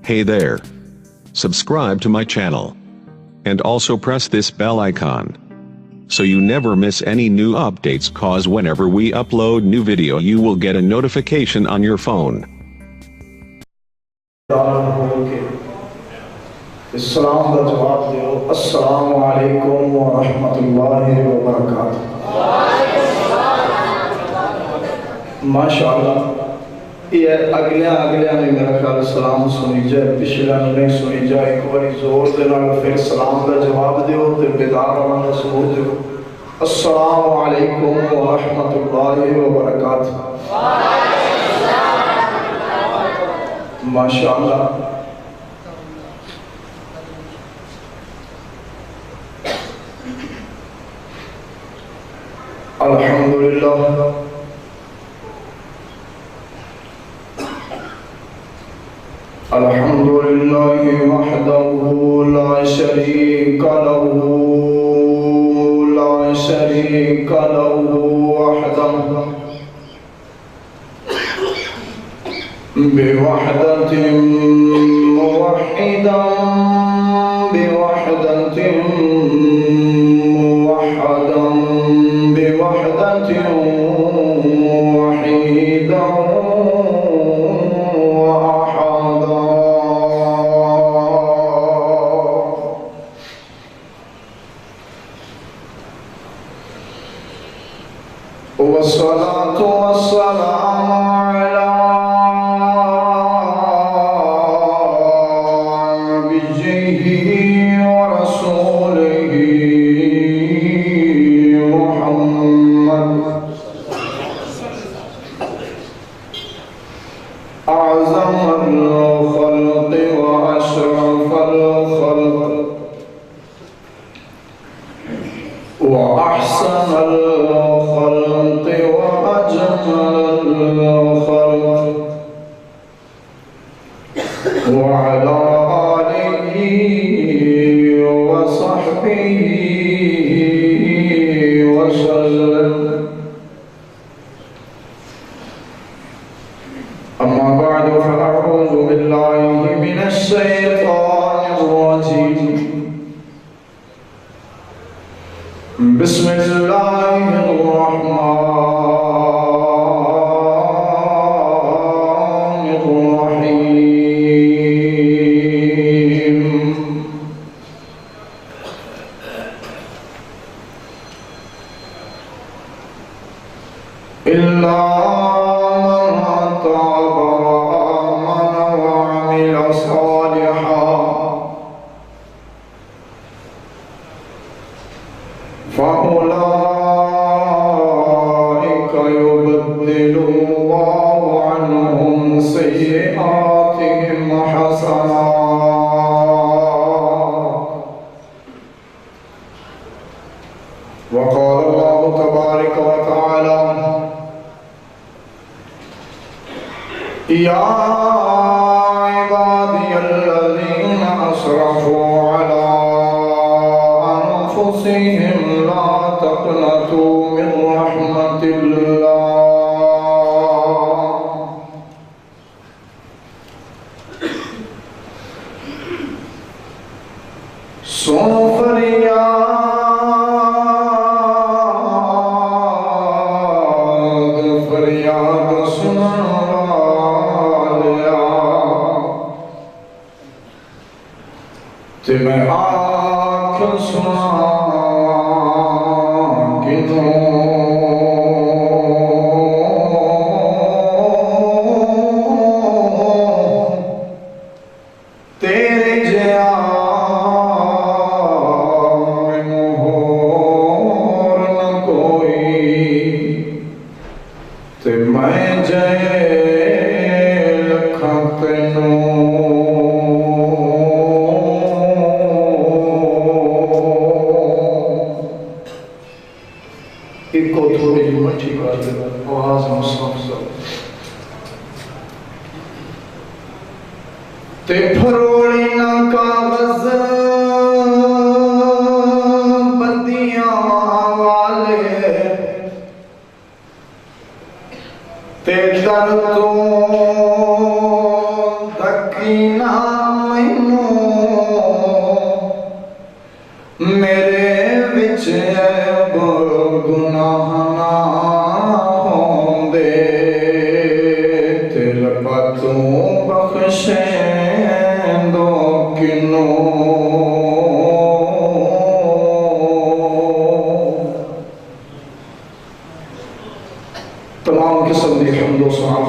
Hey there. Subscribe to my channel. And also press this bell icon, so you never miss any new updates, cause whenever we upload new video you will get a notification on your phone. السلام کا جواب دیو. السلام علیکم ورحمۃ اللہ وبرکاتہ. ماشاءاللہ یہ اگلے میں میرا خیال سلام سنی جائے, پچھلا نہیں سنی جائے. ایک باری زور دینا پھر سلام کا جواب دیو تو بیدار رہنا سبوت دیو. السلام علیکم ورحمۃ اللہ وبرکاتہ. ماشاءاللہ الحمدللہ الحمدللہ وحدہ لا شریک لہ وحدہ بوحدۃ موحدہ بوحدۃ موحدہ بوحدۃ وحیدہ وأحدا. والصلاة والسلام على نبيه ورسوله أعظم الخلق وأشرف الخلق وأحسن الخلق وأجمل الخلق وعلى آله وصحبه وسلم. أما بعد فأعوذ بالله من الشيطان الرجيم. بسم الله الرحمن الرحيم. إلا فأولئك يبدل الله عنهم سيئاتهم حسنات. وقال الله تبارك وتعالى يا عبادي الذين أسرفوا على أنفسهم لا تقنطوا من رحمة الله سنو فریاد سنن والیا تے میں آنکھ سنا تیرے جیا مینوں ہور نہ کوئی تے میں جے لکھاں تینوں. ایک کو تھوڑی جو مچھی کر دے آواز مسلم سب تے پھروڑی نہ کاغذ بندیاں والے تے در تو دھکی نہ تمام قسم دی حمد و ثنا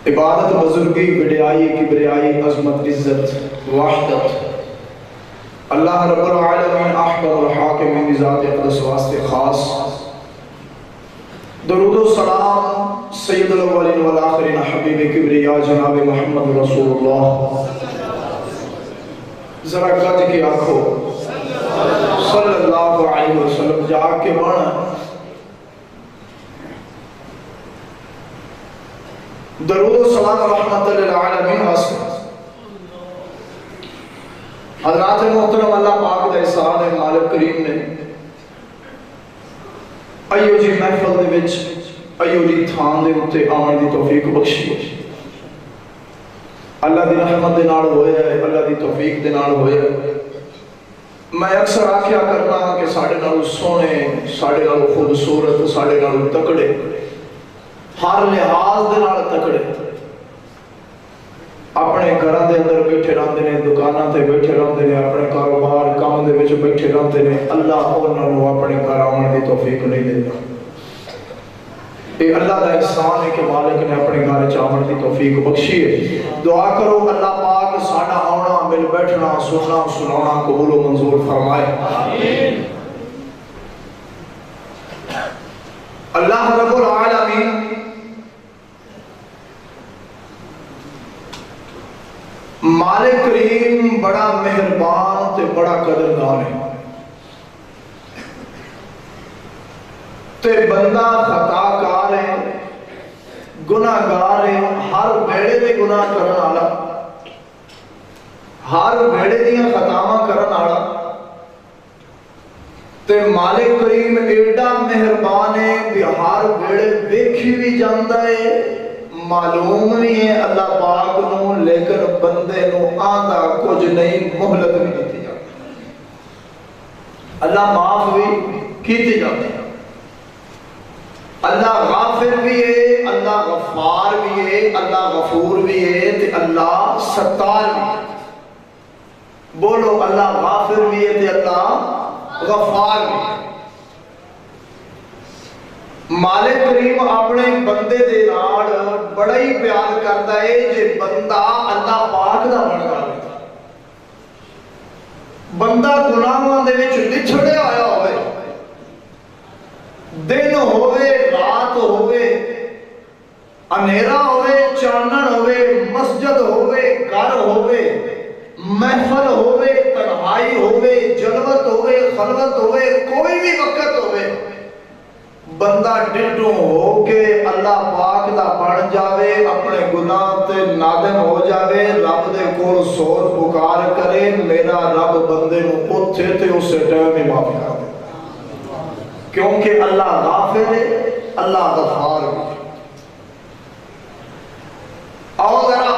عبادت بزرگی وڈیائی کبریائی عظمت عزت وحدت اللہ رب العالمین احکم الحاکمین ذات اقدس واسطے خاص درود و سلام سید الاولین والآخرین حبیب کبریا جناب محمد رسول اللہ ذرا گج کے آنکھو صلی اللہ علیہ وسلم جا کے بڑھا درود و سلام رحمت للعالمین واسطے حضرات محترم اللہ پاک دے احسان ہے مالک کریم نے ایو جی محفل دے وچ ایو جی تھان دے اتے آمن دی توفیق بخشی اللہ دی رحمت دے نال ہویا ہے اللہ دی توفیق دے نال ہویا ہے میں اکثر آکھیا کرنا کہ ساڑھے نالو سونے ساڑھے نالو خوبصورت ساڑھے نالو تکڑے ہر لحاظ دے نال تکڑے اپنے گھراں دے اندر بیٹھے رہندے نے دکاناں تے بیٹھے رہندے نے اپنے کاروبار کام دے وچ بیٹھے رہندے نے اللہ انہاں نوں اپنے گھر آون دی توفیق نہیں دیندا اے اللہ دا احسان ہے کہ مالک نے اپنے گھر وچ آون دی توفیق بخشی ہے دعا کرو اللہ پاک ساڈا آونا مل بیٹھنا سننا سنانا قبول و منظور فرمائے آمین اللہ رب العالمین مالک کریم بڑا مہربان تے بڑا قدردان ہے تے بندہ خطا کار ہے گناہ گار ہے ہر بیڑے میں گناہ کرن والا ہر بیڑے دیاں خطاواں کرن والا تے مالک کریم ایڈا مہربان ہے کہ ہر بیڑے ویکھی بھی جاندا ہے معلوم بھی ہے اللہ پاک نو لیکن بندے نو آندا کچھ نہیں مہلت بھی دیتی جاتی اللہ معاف بھی کیتی جاتی اللہ غافر بھی ہے اللہ غفار بھی ہے اللہ غفور بھی ہے تے اللہ ستار بھی ہے بولو اللہ غافر بھی ہے تے اللہ غفار بھی ہے مالک کریم اپنے بندے دے نال بڑا ہی پیار کرتا ہے جے بندہ اللہ پاک دا بن جاوے بندہ گناہاں دے وچ لچھڑیا ہویا ہوئے دن ہوئے رات ہوئے انہیرا ہوئے چانن ہوئے مسجد ہوئے گھر ہوئے محفل ہوئے تنہائی ہوئے جلوت ہوئے خلوت ہوئے کوئی بھی وقت ہوئے بندہ ڈٹو ہو کے اللہ پاک دا بن جاوے اپنے گناہ تے نادم ہو جاوے رب دے کول سور پکار کرے میرا رب بندے نو اوتھے تے اسے ٹائم میں معاف کر دے کیونکہ اللہ غافر ہے اللہ غفار ہے آؤ ذرا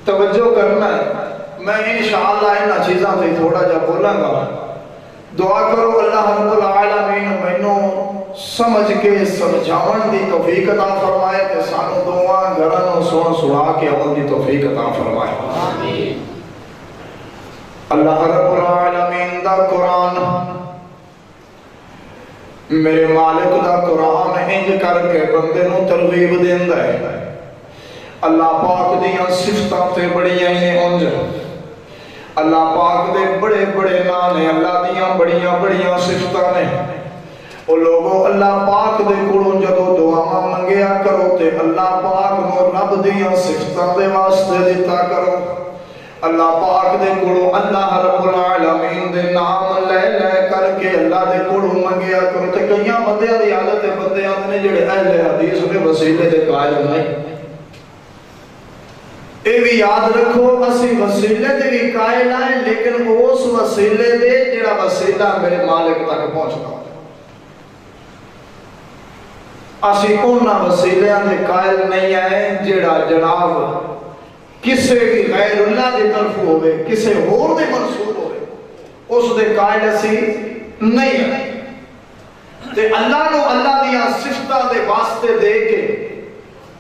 توجہ کرنا ہے میں انشاءاللہ انہاں چیزاں تے تھوڑا جا بولاں گا دعا کرو اللہ رب العالمین مینوں سمجھ کے سمجھاون دی توفیق عطا فرمائے تے سانو دعا گھراں نوں سن سنا کے عمل دی توفیق عطا فرمائے آمین اللہ رب العالمین دا قرآن میرے مالک دا قرآن انج کر کے بندے نوں ترغیب دیندا ہے اللہ پاک دیاں صفتاں تے بڑیاں ہیں انج اللہ پاک دے بڑے بڑے نام ہیں اللہ دیاں بڑیاں بڑیاں صفتاں نے او لوگوں اللہ پاک دے کولوں جدو دعاواں منگیا کرو تے اللہ پاک نو رب دیاں صفتاں دے واسطے دیتا کرو اللہ پاک دے کولوں اللہ رب العالمین دے نام لے لے کر کے اللہ دے کولوں منگیا کرو تے کئیاں بندیاں دی عادت ہے بندیاں نے جڑے اہل حدیث نے وسیلے دے قائل نہیں اے بھی یاد رکھو اسی وسیلے دے بھی قائل ہیں لیکن اس وسیلے دے جڑا وسیلہ میرے مالک تک پہنچتا اسی انہاں وسیلیاں دے قائل نہیں آئے جڑا جناب کسے بھی غیر اللہ دے طرف ہوئے کسے اور دے منصوب ہوئے اس دے قائل اسی نہیں ہیں تے اللہ نو اللہ دیا صفتہ دے واسطے دے کے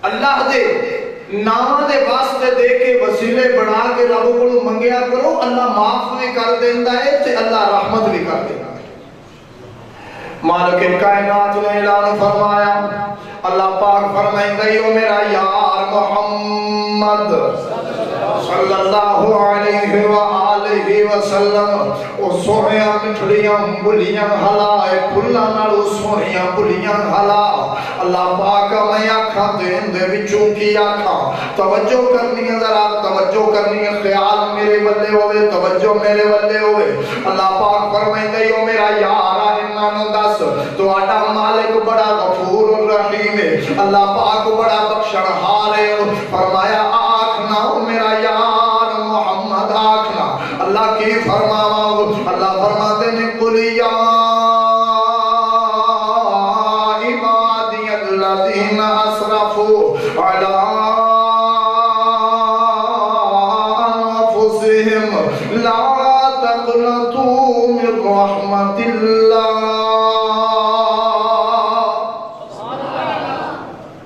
اللہ دے نام دے واسطے دے کے وسیلے بنا کے رب کو منگیا کرو اللہ معاف بھی کر دیتا ہے تے اللہ رحمت بھی کر دیتا ہے مالک کائنات نے اعلان فرمایا اللہ پاک فرمائیں گے او میرا یار محمد صلی اللہ علیہ وآلہ وسلم او سوہیاں مٹھڑیاں بلیاں ہلائے پھلاں نالو سوہیاں بلیاں ہلا اللہ پاک میں آکھاں دین دے وچوں کی آکھاں توجہ کرنی ہے ذرا توجہ کرنی ہے خیال میرے بلے ہوئے توجہ میرے بلے ہوئے اللہ پاک فرمائیں گے او میرا یار انہاں نوں دس تو آڈا مالک بڑا غفور الرحیم ہے اللہ پاک بڑا بخشنہار ہے فرمایا آکھنا میرا یار محمد آکھنا اللہ کی فرماوا اللہ فرماتے نے قل یا عبادی الذین اسرفوا علی انفسہم لا تقنطوا من رحمت اللہ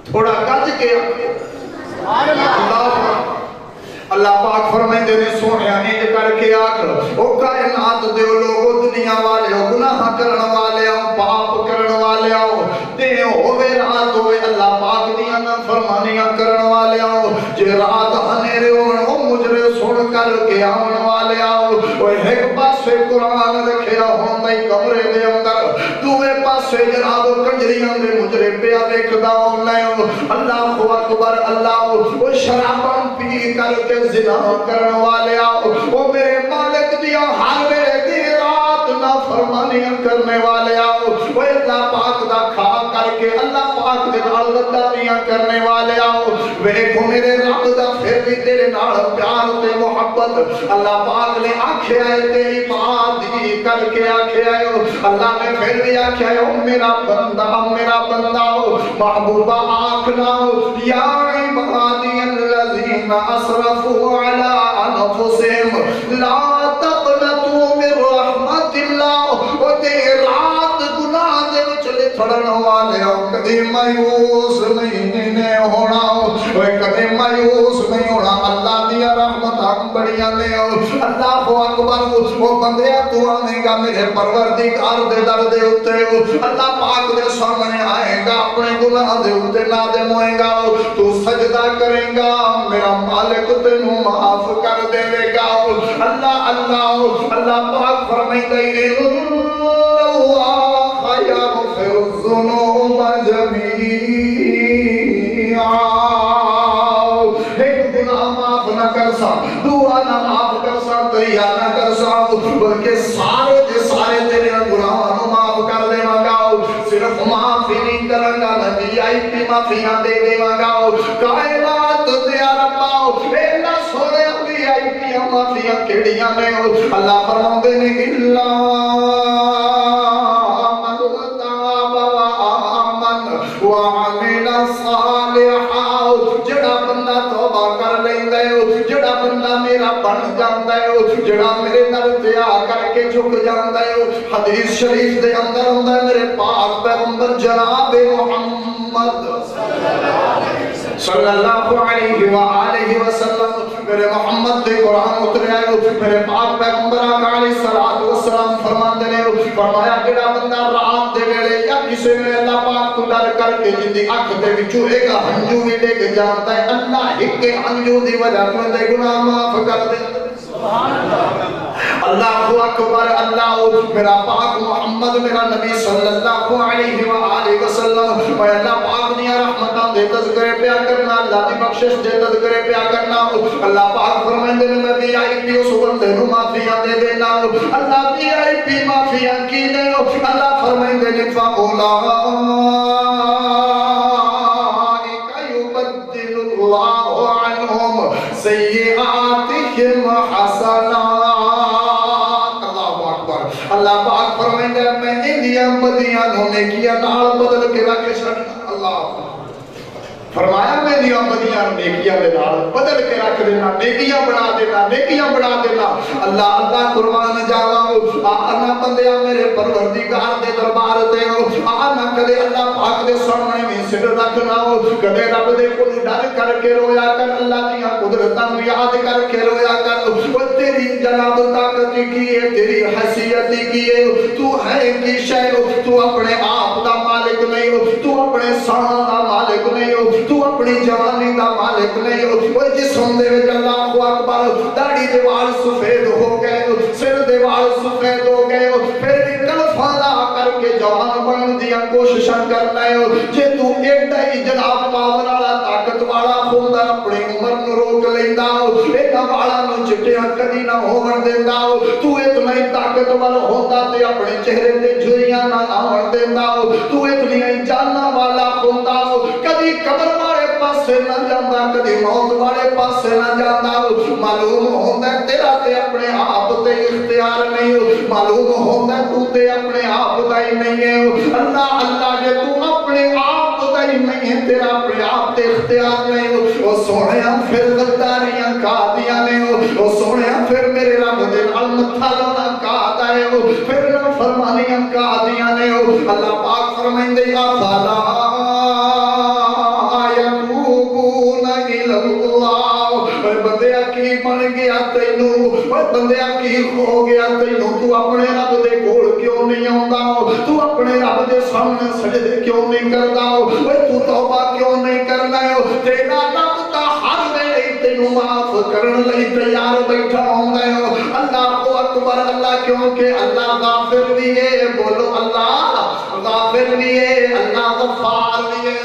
تھوڑا گج کے اللہ پاک فرمائیں دے سونیا انج کر کے آکھ او کائنات دے لوگو دنیا والے ہو گناہ کرن والے ہو پاپ کرن والے ہو تے ہوے رات ہوے اللہ پاک دیاں فرمانیاں کرن والے ہو جے رات ہنیرے ہون او مجرے سن کر کے آون والے ہو او ایک پاسے قرآن رکھیا ہوندا کمرے دے اندر دوے پاسے جناب کنجریاں دے مجرے پیا ویکھدا ہوندا اللہ اکبر اللہ او شراباں پی کر کے زنا کرن والے آؤ او میرے مالک دیا ہر ویلے دی رات نافرمانیاں کرنے والے آؤ او اللہ پاک دا کھا کر کے اللہ پاک دے نال غداریاں کرنے والے آؤ ویکھو میرے رب دا پھر بھی تیرے نال پیار تے محبت اللہ پاک نے آکھیا ہے تیری عبادی کر کے آکھیا ہے اللہ نے پھر بھی آکھیا ہے او میرا بندہ محبوبہ آکھنا یا عبادی الذین اسرفوا علی انفسہم لا تقنطوا من رحمت اللہ او تے رات گناہ دے وچ لتھڑن والے ہو کدی مایوس نہیں ہونا او کدی مایوس نہیں ہونا اللہ دی رحمتاں بڑیاں نے اللہ اکبر او بندیا تو آویں گا میرے پروردگار دے در دے اوتے اللہ پاک دے سامنے آئے گا اپنے گناہ دے اوتے نادم ہوئے گا تو سجدہ کرے گا میرا مالک تینوں معاف کر دے گا اللہ اللہ اللہ پاک فرمائیں گے اللہ یغفر الذنوب جميعا ایک گناہ معاف نہ کر سا دعا نہ معاف کر سا دریا نہ کر سا بلکہ سارے دے سارے تیرے گناہاں نو معاف کر دے گا صرف معافی نہیں کروں گا نبی آئی پی معافیاں دے دے گا کائنات دے ربا اللہ سونے بھی آئی پی معافیاں کیڑیاں نے اللہ فرماندے نے اللہ وعمل صالحا جڑا بندہ توبہ کر لیندا ہے جڑا بندہ میرا بن جاندا ہے جڑا میرے نال دیا کر کے جھک جاندا ہے حدیث شریف دے اندر ہوندا ہے میرے پاک پیغمبر جناب محمد صلی اللہ علیہ وآلہ وسلم میرے محمد دے قرآن اترے آئے میرے پاک پیغمبر آقا علیہ السلام فرماندے نے فرمایا جڑا بندہ رات دے ویلے یا کسے ویلے اللہ پاک تو ڈر کر کے جن دی اکھ دے وچوں ایک ہنجو بھی ڈگ جاندا ہے اللہ ایک ہنجو دی وجہ تو دے گناہ معاف کر دے سبحان اللہ اکبر اللہ میرا پاک محمد میرا نبی صلی اللہ علیہ وآلہ وسلم میں اللہ پاک دیا رحمتاں دے تذکرے پیا کرنا اللہ دی بخشش دے تذکرے پیا کرنا اللہ پاک فرمائندے نے میں بھی آئی پی اس بندے نو معافیاں دے دینا اللہ بھی آئی پی معافیاں کی دے اللہ فرمائندے نے فَأُولَٰئِكَ يُبَدِّلُ اللَّهُ عَنْهُمْ سَيِّئَاتِهِمْ حَسَنَاتٍ اللہ پاک فرمائیں گے میں اندیاں بدیاں ہونے کیا نال بدل کے رکھ چھڑنا اللہ فرمایا میں اندیاں بدیاں نیکیاں دے نال بدل کے رکھ دینا نیکیاں بنا دینا اللہ اللہ قربان جاواں آنا بندیاں میرے پروردگار دے دربار تے آنا کدے اللہ پاک دے سامنے میں سر رکھنا کدے رب دے کول ڈر کر کے رویا کر اللہ دیاں قدرتاں نو یاد کر کے رویا کر او تیری جناب طاقت کی ہے تیری حیثیت کی ہے تو ہے کی شے تو اپنے آپ دا مالک نہیں ہو تو اپنے شان دا مالک نہیں ہو تو اپنی جوانی دا مالک نہیں ہو او جسم دے وچ اللہ اکبر داڑھی دے وال سفید ہو گئے سر دے وال سفید ہو گئے پھر بھی کلفاں لا کر کے جوان بنن دی کوششاں کرنا ہے جے تو ایڈا ہی جناب پاور والا طاقت والا ہوندا اپنی عمر نو روک لیندا اینا والا نو چٹیاں کدی نہ ہون دیندا تو اتنا ہی طاقتور ہوندا تے اپنے چہرے تے جھریاں نہ آون دیندا تو اتنی ہی جاناں والا ہوندا کدی قبر والے پاسے نہ جاندا کدی موت والے پاسے نہ جاندا معلوم ہوندا تیرا تے اپنے آپ تے اختیار نہیں معلوم ہوندا تو تے اپنے آپ دا ہی نہیں ہے اللہ اللہ جے تو اپنے آپ دا ہی نہیں ہے تیرا اپنے آپ تے اختیار نہیں او سونیا پھر غداریاں کا دیا نے او سونیا پھر میرے رب دے نال متھا لانا کا آتا ہے پھر نہ فرمانیاں کا دیا نے اللہ پاک فرمائندے افلا یتوبون الی اللہ بندیا کی بن گیا تینوں بندیا کی ہو گیا تینوں تو اپنے رب دے کول کیوں نہیں آوندا تو اپنے رب دے سامنے سجدے کیوں نہیں کردا تو توبہ کیوں نہیں کرنا تیرا رب تا ہر ویلے تینوں معاف کرن لئی تیار بیٹھا ہوندا ہے اللہ اکبر اللہ کیونکہ اللہ غافر بھی ہے بولو اللہ غافر بھی ہے اللہ غفار بھی ہے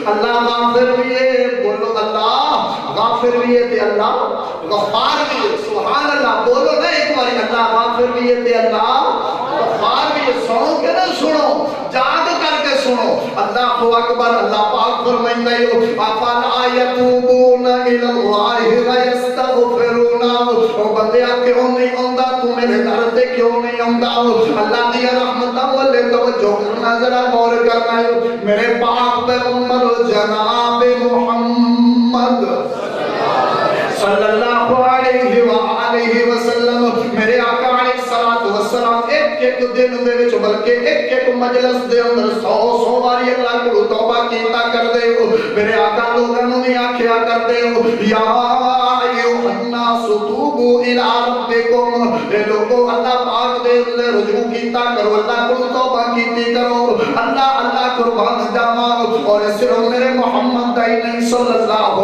اللہ غافر بھی ہے بولو اللہ غافر بھی ہے تے اللہ غفار بھی ہے سبحان اللہ بولو نا ایک بار اللہ غافر بھی ہے تے اللہ غفار بھی ہے سنو کہ نہ سنو جاگ کر کے سنو اللہ اکبر اللہ پاک فرمائندا ہے افلا یتوبون الی اللہ ویستغفرون او بندیا کیوں نہیں آندا تو میرے در تے کیوں نہیں آندا اللہ دی رحمتاں والے توجہ کرنا ذرا غور کرنا ہے میرے پاک پیغمبر جناب محمد صلی اللہ علیہ وآلہ وسلم میرے آقا علیہ السلام ایک دن دے وچ بلکہ ایک مجلس دے اندر 100 باری اللہ کو توبہ کیتا کر دے میرے آقا لوگاں نوں بھی آکھیا کر دے یا ایھا الناس توبوا الی ربکم اے لوگو اللہ پاک دے رجوع کیتا کرو اللہ کو توبہ کیتی کرو اللہ اللہ قربان جاواں اور صرف میرے محمد دا ہی نہیں صلی اللہ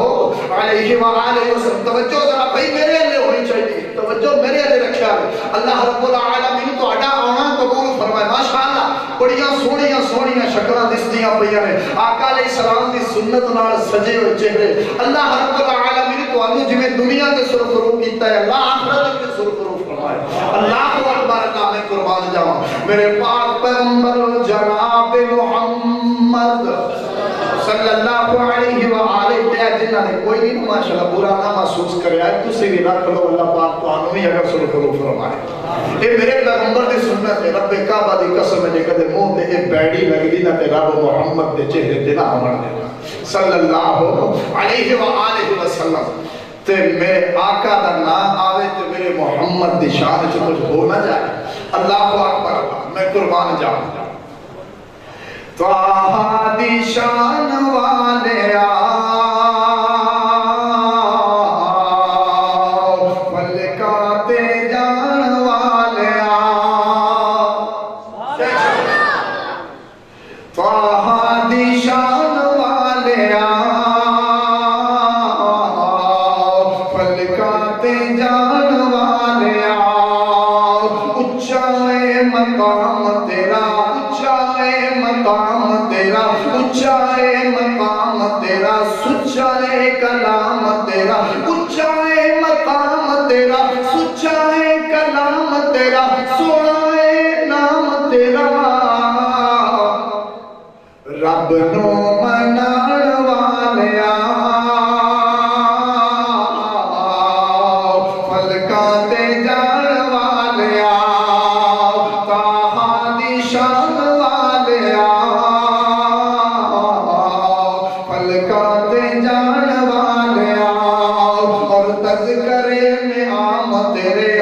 علیہ وآلہ وسلم توجہ ذرا بھائی میرے لیے ہونی چاہیے توجہ میرے لیے رکھیا اللہ رب العالمین تو اڈا آنا قبول فرمائے ماشاءاللہ بڑیاں سونیاں شکلاں دسدیاں پیاں نے آقا علیہ السلام دی سنت نال سجے ہوئے چہرے اللہ رب العالمین تو انو جویں دنیا دے سرخرو کیتا ہے اللہ آخرت دے سرخرو فرمائے اللہ اکبر اللہ میں قربان جاواں میرے پاک پیغمبر جناب محمد صلی اللہ علیہ وآلہ تے جنہاں نے کوئی نہیں ماشاءاللہ برا نہ محسوس کریا تسی بھی رکھ لو اللہ پاک تو انو ہی اگر سرخرو فرمائے اے میرے پیغمبر دی سنت ہے رب کعبہ دی قسم ہے جے کدے منہ تے اے بیڑی لگدی نہ تے رب محمد دے چہرے تے نہ آون دینا صلی اللہ علیہ وآلہ وسلم تے میرے آقا دا نام آوے تے میرے محمد دی شان وچ کچھ ہو نہ جائے اللہ اکبر میں قربان جاؤں طٰہٰ دی شان والے رب نو منان والیا فلکاں تے جان والیا طٰہٰ دی شان والیا فلکاں تے جان والیا اور تذکرے میں عام تیرے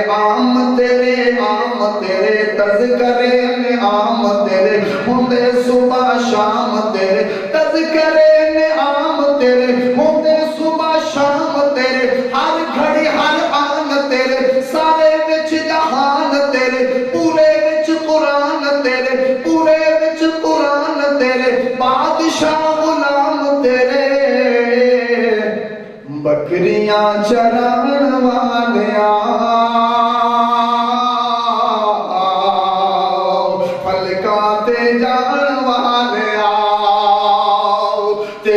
تذکرے میں عام تیرے ہوندے سو صبح شام تیرے تذکرے نعام تیرے ہوندے صبح شام تیرے ہر گھڑی ہر آن تیرے سارے وچ جہان تیرے پورے وچ قرآن تیرے پورے وچ قرآن تیرے بادشاہ غلام تیرے بکریاں چران والیاں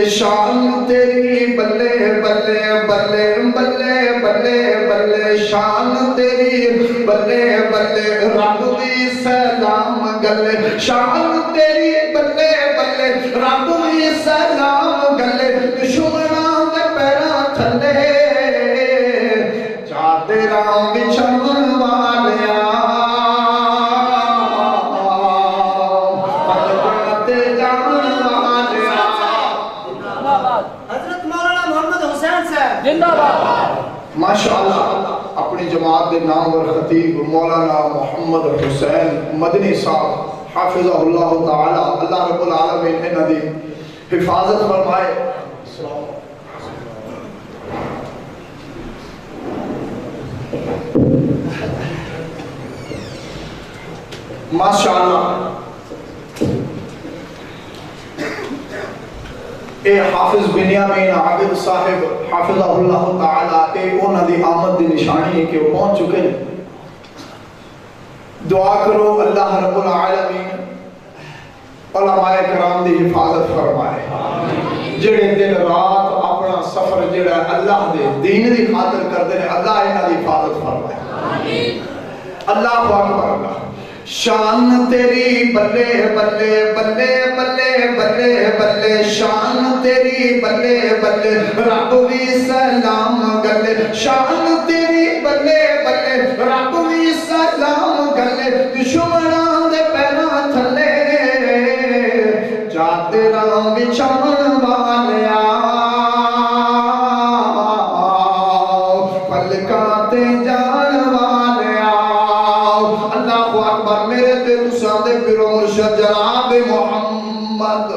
شان تیری بلے بلے بلے بلے بلے بلے شان تیری بلے بلے رب بھی سلام گلے شان تیری بلے بلے رب بھی سلام گلے دشمناں دے پیراں تھلے چادراں بچھاون والیاں ماشاءاللہ اپنی جماعت کے نامور خطیب مولانا محمد حسین مدنی صاحب حافظہ اللہ تعالی اللہ رب العالمین انہاں دی حفاظت فرمائے. ماشاءاللہ اے حافظ بنیامین عابد صاحب حافظہ اللہ تعالی اے انہاں دی آمد دی نشانی ہے کہ وہ پہنچ چکے ہیں. دعا کرو اللہ رب العالمین علماء کرام دی حفاظت فرمائے. جڑے دن رات اپنا سفر جڑا اللہ دے دین دی خاطر کردے ہیں اللہ انہاں دی حفاظت فرمائے. اللہ اکبر اللہ. شان تیری بلے بلے بلے بلے بلے بلے شان تیری بلے بلے رب بھی سلام گلے شان تیری بلے بلے رب بھی سلام گلے دشمناں دے پیراں تھلے چادراں بچھاون والیاں پلکاں تے جان والیاں. اللہ اکبر. میرے تے تساں دے پیرو مرشد جناب محمد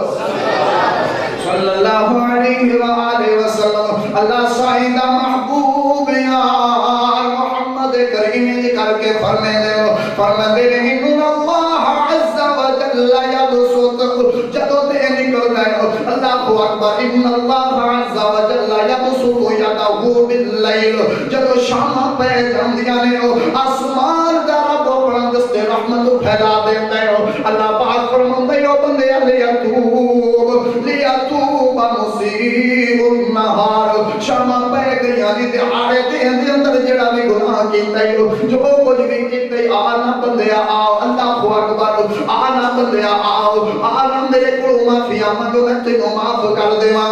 صلی اللہ علیہ وآلہ وسلم اللہ سائدہ محبوب یار محمد کریم کر کے فرمائے دے ان اللہ عز و جل یبسط جدو تے نکل گئے اللہ اکبر. ان اللہ عز و جل یبسط یدہ باللیل جدو شام پہ جاندیاں نے آسمان دا رب اپنا دستے رحمت پھیلا دیتے ہو. اللہ پاک فرماندے ہو بندے لیتوب مسیء النہار شام پہ گئیاں دی دہاڑے دے اندر جڑا بھی گناہ کیتا ہو جو کچھ بھی کیتے آنا بندے آؤ اللہ اکبر آنا بندے آؤ آنا میرے کو معافیا منگو میں تینوں معاف کر دیواں.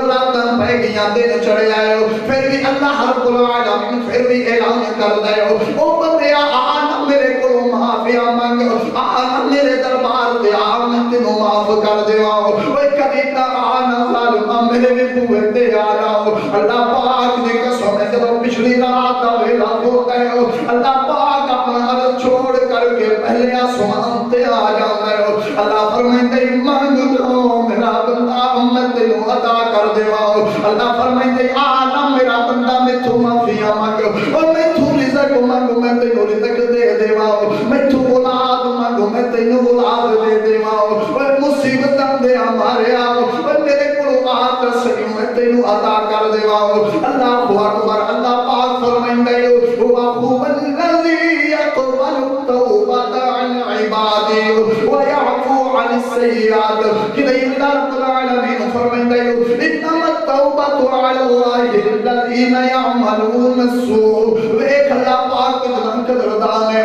راتاں پہ گئیاں دن چڑھے آئے ہو پھر بھی اللہ رب العالمین پھر بھی اعلان کر دے ہو او بندے آنا میرے کو معافیا منگو آنا میرے دربار دے آ میں تینوں معاف کر دیواں. اوے کبھی تا آنا ظالماں میرے بھی بوئے تے آ جاؤ. اللہ پاک دی قسم ہے جب پچھلی رات دا ویلا ہوتا ہے اللہ پاک اپنا عرض چھوڑ کر کے پہلے آسمان تے آ جاتا ہے. اللہ فرمائے مانگ لو میرا بندہ میں تینوں عطا کر دیواں. اللہ فرمائے آنا میرا بندہ میں تو معافیا مانگو اور میں تو رزق مانگو میں تینوں رزق دے دیواں. میں تو اولاد مانگو میں تینوں اولاد دے دیواں. اور مصیبتاں دے ہمارے آؤ اور میرے کو آت سکی میں تینوں عطا کر دیواں. اللہ اکبر. اللہ پاک فرمائے هو هو الذی یقبل التوبۃ عن عباده ويعفو عن السیئات. کہ اللہ رب العالمین فرمائے انما التوبۃ علی اللہ للذین یعملون السوء. ایک اللہ پاک کتنا قدردان ہے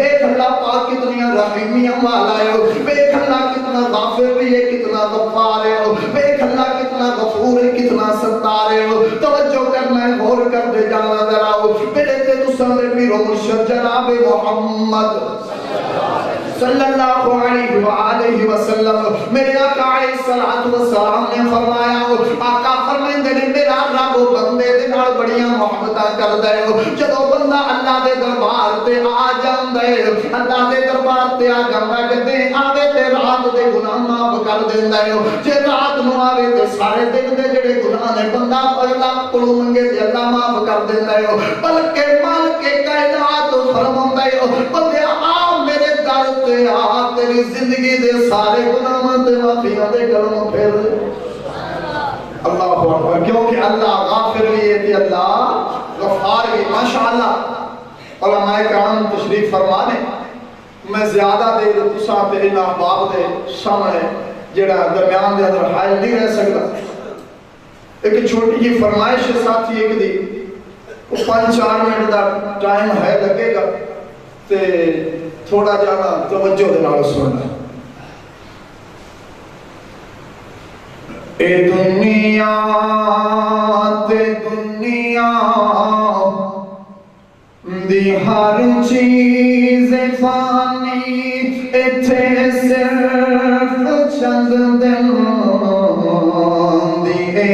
ایک اللہ پاک کتنی رحیمیہ والا ہے ایک اللہ کتنا غافر بھی ہے کتنا غفار ہے ایک اللہ کتنا غفور ہے کتنا ستار ہے. توجہ کرنا ہے غور کر دے جانا ذرا میرے تے تساں دے پیرو مرشد جناب محمد صلی اللہ علیہ وآلہ وسلم میرے آقا علیہ السلام نے فرمایا آقا فرمائیں دے میرا رب وہ بندے دے نال بڑیاں محبتاں کردا ہے جدوں بندہ اللہ دے دربار تے آ جاندا ہے اللہ دے دربار تے آ جاندا ہے تے آوے تے رات دے گناہ معاف کر دیندا ہے جے رات نو آوے تے سارے دن دے جڑے گناہ نے بندہ اللہ کولوں منگے تے اللہ معاف کر دیندا ہے بلکہ مالک کائنات فرماوندا ہے بندے آ میرے در تے آ تیری زندگی دے سارے گناہاں تے معافیاں دے کلم پھر اللہ اکبر کیونکہ اللہ غافر بھی ہے تے اللہ غفار بھی ماشاءاللہ علماء کرام تشریف فرما نے میں زیادہ دیر تساں تے ان احباب دے سامنے جڑا درمیان دے اندر حائل نہیں رہ سکتا ایک چھوٹی جی فرمائش ساتھی ایک دی 5-4 منٹ دا ٹائم ہے لگے گا تے تھوڑا جانا توجہ دے نال سننا اے دنیا دی ہر چیز فانی ایتھے صرف چند دن دی اے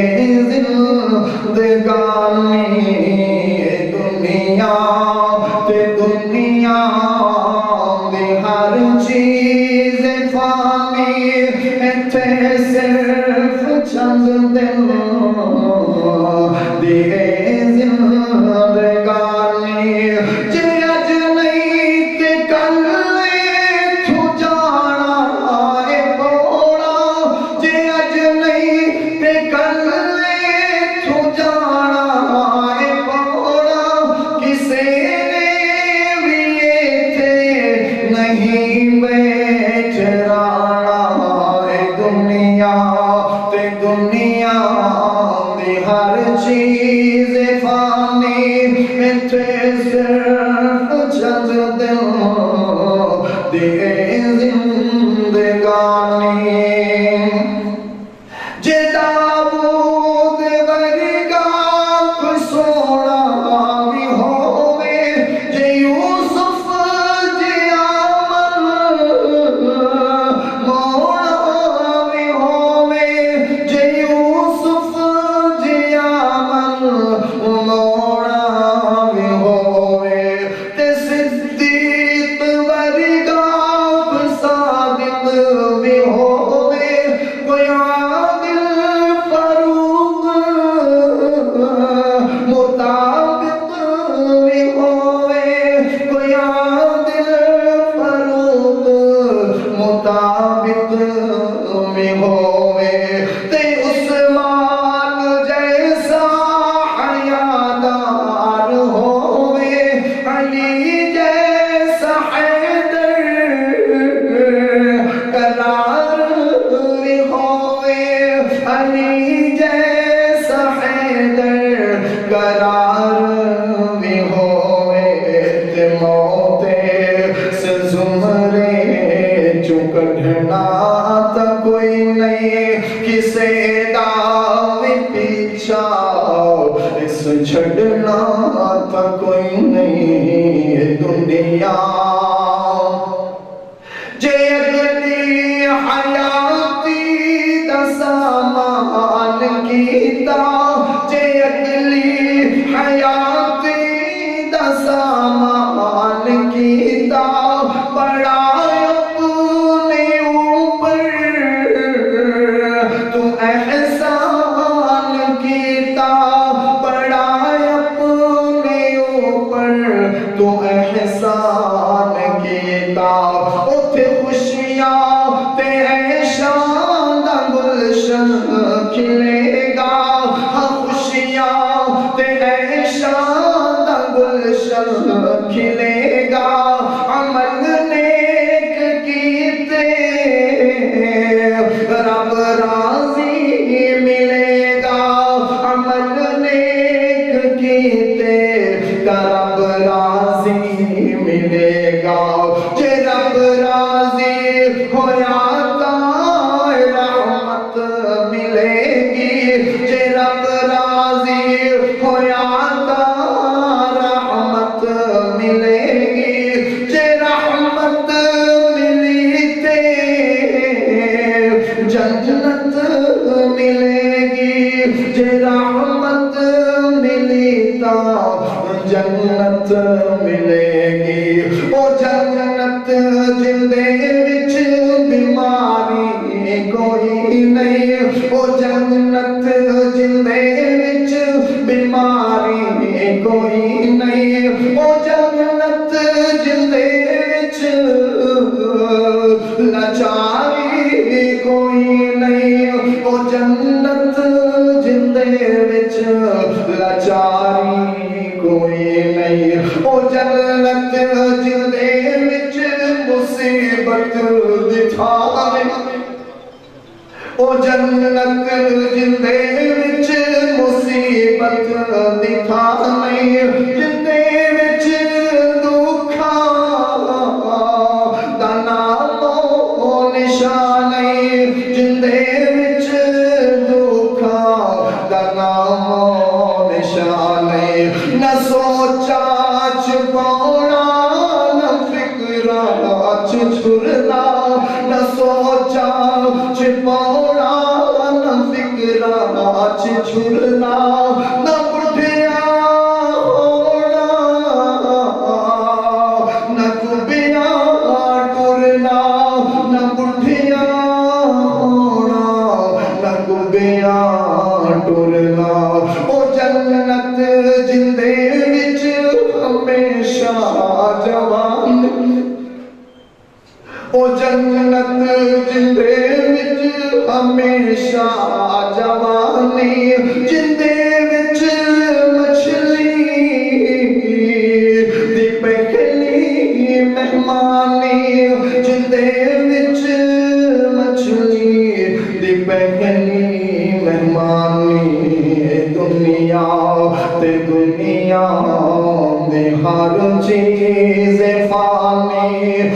زندگانی اے دنیا دی ہر چیز فانی ایتھے صرف چند دن دی اے زندگانی جے اج نہیں تے کل تو جانا اے بوڑا جے اج نہیں تے کل تو جانا اے بوڑا کسے نے بھی ایتھے نہیں بیٹھ رانا اے دنیا دی ہر چیز فانی ایتھے صرف چند دن دی اے زندگانی جے داؤد ورگا کوئی سونا بھی ہووے جے یوسف جیامن مولا بھی ہووے جے یوسف جیامن مولا بھی ہووے تے صدیق ورگا کوئی صادق بھی ہووے کوئی عادل فاروق مطابق بھی ہووے کوئی عادل فاروق مطابق بھی ہووے تے عثمان جیسا حیادار ہووے علی جیسا حیدر قرار بھی ہووے علی جیسا حیدر قرار بھی ہووے تے موت سے زمرے چو کڈھنا تا کوئی نہیں کسے دا بھی پیچھا اس چھڑنا تا کوئی نہیں دنیا جے اگلی حیاتی دا سامان کیتا جے اگلی حیاتی دا سامان کیتا بڑا اپنے اوپر تو احسان کیتا بڑا اپنے اوپر تو احسان کیتا اتھے خوشیاں تے عیشاں دا گلشن کھلے گا ہاں خوشیاں تے عیشاں دا گلشن کھلے گا عمل نیک کیتے رب راضی ملے گا عمل نیک کیتے رب راضی ملے گا جے رب راضی ہویا تا رحمت ملے گی جے رب راضی ہویا تا رحمت ملے گی جے رحمت ملی تے جنت ملے گی جے رحمت جنت ملے گی او جنت جندے وچ بیماری کوئی نہیں او جنت جندے وچ بیماری کوئی نہیں او جنت جندے وچ لاچاری کوئی نہیں او جنت جندے وچ لاچاری کوئی نہیں او جنت جندے وچ مصیبت دی تھاں او جنت جندے وچ مصیبت دی تھاں نہیں جندے وچ دکھاں دا نام و نشان نہیں جندے وچ دکھاں دا نام و نشان نہیں نہ سوچا چھپاؤنا نہ فکراں چھڑنا نہ سوچا چھپاؤنا نہ فکراں چھڑنا نہ بڑھیا ہونا نہ کبیا ٹرنا نہ بڑھیا ہونا نہ کبیا ٹرنا او جنت جندے وچ ہمیشہ جوان او جنت جندے وچ ہمیشہ جوانی جندے وچ مچھلی دی پہلی مہمانی جندے وچ مچھلی دی پہلی مہمانی دنیا تے دنیا میں ہر چیز فانی